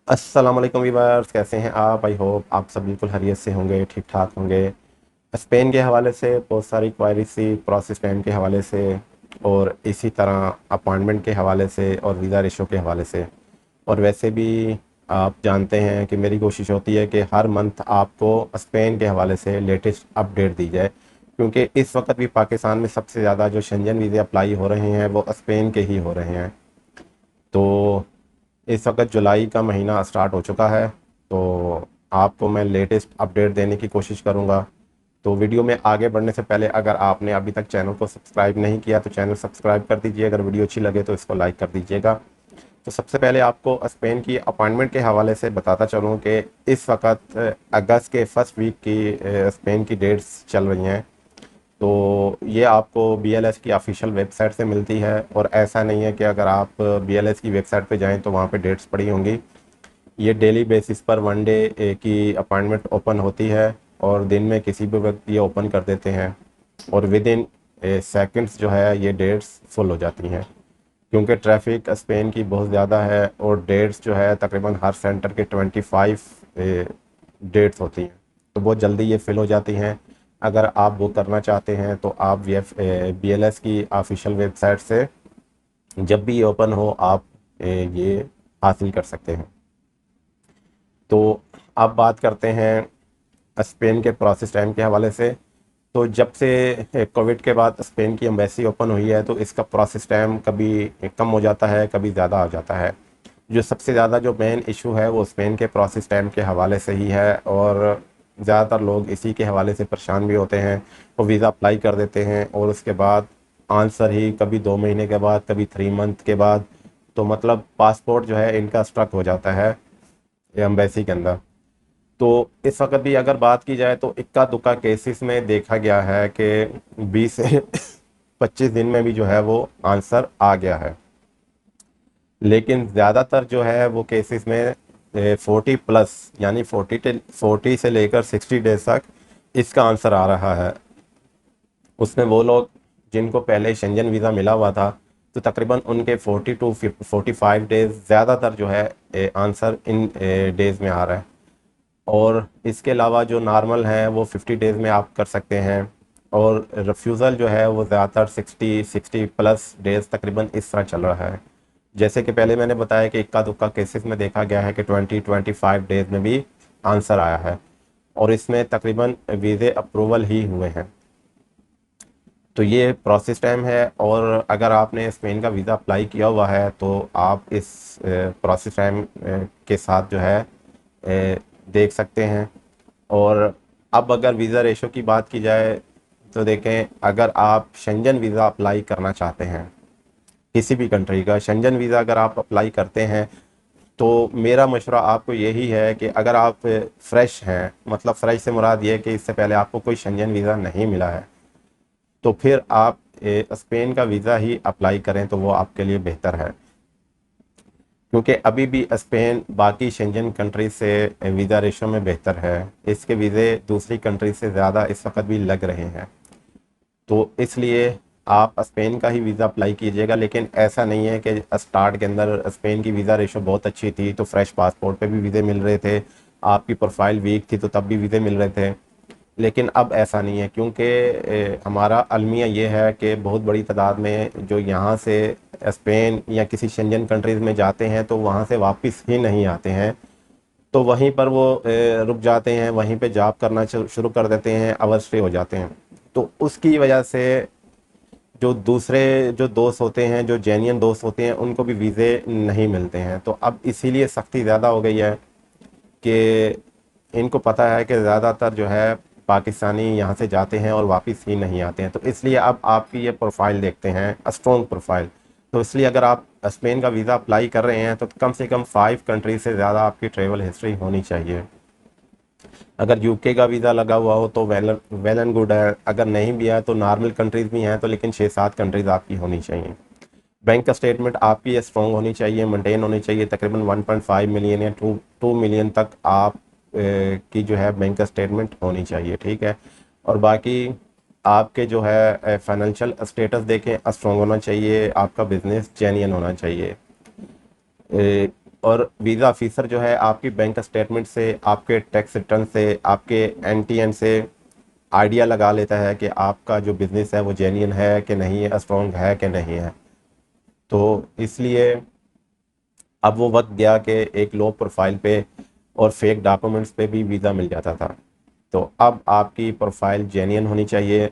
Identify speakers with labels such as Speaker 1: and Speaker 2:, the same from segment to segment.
Speaker 1: अस्सलाम वालेकुम वीवर्स, कैसे हैं आप? आई होप आप सब बिल्कुल खैरियत से होंगे, ठीक ठाक होंगे। स्पेन के हवाले से बहुत सारी क्वायरी सी, प्रोसेस टाइम के हवाले से और इसी तरह अपॉइंटमेंट के हवाले से और वीज़ा रेशो के हवाले से। और वैसे भी आप जानते हैं कि मेरी कोशिश होती है कि हर मंथ आपको स्पेन के हवाले से लेटेस्ट अपडेट दी जाए, क्योंकि इस वक्त भी पाकिस्तान में सबसे ज़्यादा जो शेंजन वीज़े अप्लाई हो रहे हैं वो स्पेन के ही हो रहे हैं। तो इस वक्त जुलाई का महीना स्टार्ट हो चुका है, तो आपको मैं लेटेस्ट अपडेट देने की कोशिश करूँगा। तो वीडियो में आगे बढ़ने से पहले अगर आपने अभी तक चैनल को सब्सक्राइब नहीं किया तो चैनल सब्सक्राइब कर दीजिए। अगर वीडियो अच्छी लगे तो इसको लाइक कर दीजिएगा। तो सबसे पहले आपको स्पेन की अपॉइंटमेंट के हवाले से बताता चलूँ कि इस वक्त अगस्त के फर्स्ट वीक की स्पेन की डेट्स चल रही हैं। तो ये आपको BLS की ऑफिशियल वेबसाइट से मिलती है, और ऐसा नहीं है कि अगर आप BLS की वेबसाइट पे जाएं तो वहाँ पे डेट्स पड़ी होंगी। ये डेली बेसिस पर वन डे की अपॉइंटमेंट ओपन होती है, और दिन में किसी भी वक्त ये ओपन कर देते हैं, और विद इन सेकेंड्स जो है ये डेट्स फुल हो जाती हैं, क्योंकि ट्रैफिक स्पेन की बहुत ज़्यादा है। और डेट्स जो है तकरीबन हर सेंटर के 25 डेट्स होती हैं, तो बहुत जल्दी ये फिल हो जाती हैं। अगर आप बुक करना चाहते हैं तो आप BLS की ऑफिशियल वेबसाइट से जब भी ये ओपन हो आप ये हासिल कर सकते हैं। तो अब बात करते हैं स्पेन के प्रोसेस टाइम के हवाले से। तो जब से कोविड के बाद स्पेन की एम्बेसी ओपन हुई है तो इसका प्रोसेस टाइम कभी कम हो जाता है, कभी ज़्यादा हो जाता है। जो सबसे ज़्यादा जो मेन इशू है वो स्पेन के प्रोसेस टाइम के हवाले से ही है, और ज़्यादातर लोग इसी के हवाले से परेशान भी होते हैं। वो वीज़ा अप्लाई कर देते हैं और उसके बाद आंसर ही कभी 2 महीने के बाद, कभी 3 मंथ के बाद। तो मतलब पासपोर्ट जो है इनका स्ट्रक हो जाता है एम्बेसी के अंदर। तो इस वक्त भी अगर बात की जाए तो इक्का दुक्का केसेस में देखा गया है कि 20 से 25 दिन में भी जो है वो आंसर आ गया है। लेकिन ज़्यादातर जो है वो केसेस में 40 प्लस, यानी 40 से लेकर 60 डेज तक इसका आंसर आ रहा है। उसमें वो लोग जिनको पहले शेंजन वीज़ा मिला हुआ था तो तकरीबन उनके 40 टू 45 डेज ज़्यादातर जो है आंसर इन डेज़ में आ रहा है। और इसके अलावा जो नॉर्मल हैं वो 50 डेज़ में आप कर सकते हैं, और रिफ्यूज़ल जो है वो ज़्यादातर 60 प्लस डेज़ तकरीबन इस तरह चल रहा है। जैसे कि पहले मैंने बताया कि इक्का दुक्का केसेस में देखा गया है कि 25 डेज़ में भी आंसर आया है, और इसमें तकरीबन वीज़े अप्रूवल ही हुए हैं। तो ये प्रोसेस टाइम है, और अगर आपने स्पेन का वीज़ा अप्लाई किया हुआ है तो आप इस प्रोसेस टाइम के साथ जो है देख सकते हैं। और अब अगर वीज़ा रेशो की बात की जाए तो देखें, अगर आप शेंजन वीज़ा अप्लाई करना चाहते हैं, किसी भी कंट्री का शेंजन वीज़ा अगर आप अप्लाई करते हैं, तो मेरा मशवरा आपको यही है कि अगर आप फ्रेश हैं, मतलब फ़्रेश से मुराद ये है कि इससे पहले आपको कोई शेंजन वीज़ा नहीं मिला है, तो फिर आप स्पेन का वीज़ा ही अप्लाई करें तो वो आपके लिए बेहतर है। क्योंकि अभी भी स्पेन बाकी शेंजन कंट्री से वीज़ा रेशो में बेहतर है। इसके वीज़े दूसरी कंट्री से ज़्यादा इस वक्त भी लग रहे हैं। तो इसलिए आप स्पेन का ही वीज़ा अप्लाई कीजिएगा। लेकिन ऐसा नहीं है कि स्टार्ट के अंदर स्पेन की वीज़ा रेशो बहुत अच्छी थी तो फ्रेश पासपोर्ट पे भी वीज़े मिल रहे थे, आपकी प्रोफाइल वीक थी तो तब भी वीज़े मिल रहे थे। लेकिन अब ऐसा नहीं है, क्योंकि हमारा अलमिया ये है कि बहुत बड़ी तादाद में जो यहाँ से स्पेन या किसी शेंजन कंट्रीज़ में जाते हैं तो वहाँ से वापस ही नहीं आते हैं। तो वहीं पर वो रुक जाते हैं, वहीं पे जॉब करना शुरू कर देते हैं, आवर स्टे हो जाते हैं। तो उसकी वजह से जो दूसरे जो दोस्त होते हैं, जो जेन्युइन दोस्त होते हैं, उनको भी वीज़े नहीं मिलते हैं। तो अब इसीलिए सख्ती ज़्यादा हो गई है कि इनको पता है कि ज़्यादातर जो है पाकिस्तानी यहाँ से जाते हैं और वापस ही नहीं आते हैं। तो इसलिए अब आपकी ये प्रोफाइल देखते हैं, स्ट्रॉन्ग प्रोफाइल। तो इसलिए अगर आप स्पेन का वीज़ा अप्लाई कर रहे हैं तो कम से कम 5 कंट्री से ज़्यादा आपकी ट्रैवल हिस्ट्री होनी चाहिए। अगर यूके का वीज़ा लगा हुआ हो तो वेल एंड गुड है, अगर नहीं भी है तो नॉर्मल कंट्रीज़ भी हैं तो लेकिन 6-7 कंट्रीज़ आपकी होनी चाहिए। बैंक का स्टेटमेंट आपकी स्ट्रॉन्ग होनी चाहिए, मेंटेन होनी चाहिए। तकरीबन 1.5 मिलियन या 2 मिलियन तक आप की जो है बैंक का स्टेटमेंट होनी चाहिए, ठीक है। और बाकी आपके जो है फाइनेंशियल स्टेटस देखें, स्ट्रॉन्ग होना चाहिए, आपका बिजनेस जेन्युइन होना चाहिए। اور ویزا آفیسر جو ہے آپ کی بینک اسٹیٹمنٹ سے، آپ کے ٹیکس ریٹرن سے، آپ کے NTN سے آئیڈیا لگا لیتا ہے کہ آپ کا جو بزنس ہے وہ جینین ہے کہ نہیں ہے، اسٹرانگ ہے کہ نہیں ہے۔ تو اس لیے اب وہ وقت گیا کہ ایک لو پروفائل پہ اور فیک ڈاکومنٹس پہ بھی ویزا مل جاتا تھا۔ تو اب آپ کی پروفائل جینین ہونی چاہیے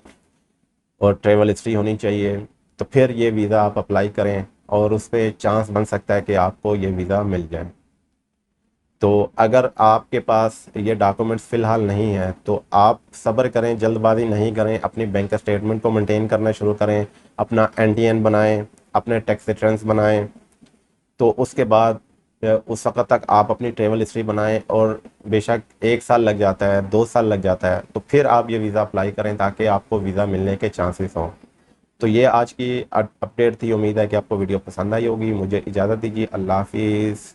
Speaker 1: اور ٹریول ہسٹری ہونی چاہیے، تو پھر یہ ویزا آپ اپلائی کریں اور اس پہ چانس بن سکتا ہے کہ آپ کو یہ ویزا مل جائے۔ تو اگر آپ کے پاس یہ ڈاکومنٹس فی الحال نہیں ہیں تو آپ صبر کریں، جلد بازی نہیں کریں، اپنی بینک اسٹیٹمنٹ کو مینٹین کرنا شروع کریں، اپنا NTN بنائیں، اپنے ٹیکس ریٹرنس بنائیں۔ تو اس کے بعد اس وقت تک آپ اپنی ٹریول ہسٹری بنائیں، اور بے شک 1 سال لگ جاتا ہے، 2 سال لگ جاتا ہے، تو پھر آپ یہ ویزا اپلائی کریں تاکہ آپ کو ویزا ملنے کے چانسز ہوں۔ تو یہ آج کی اپڈیٹ تھی، امید ہے کہ آپ کو ویڈیو پسند آئی ہوگی۔ مجھے اجازت دیجیے، اللہ حافظ۔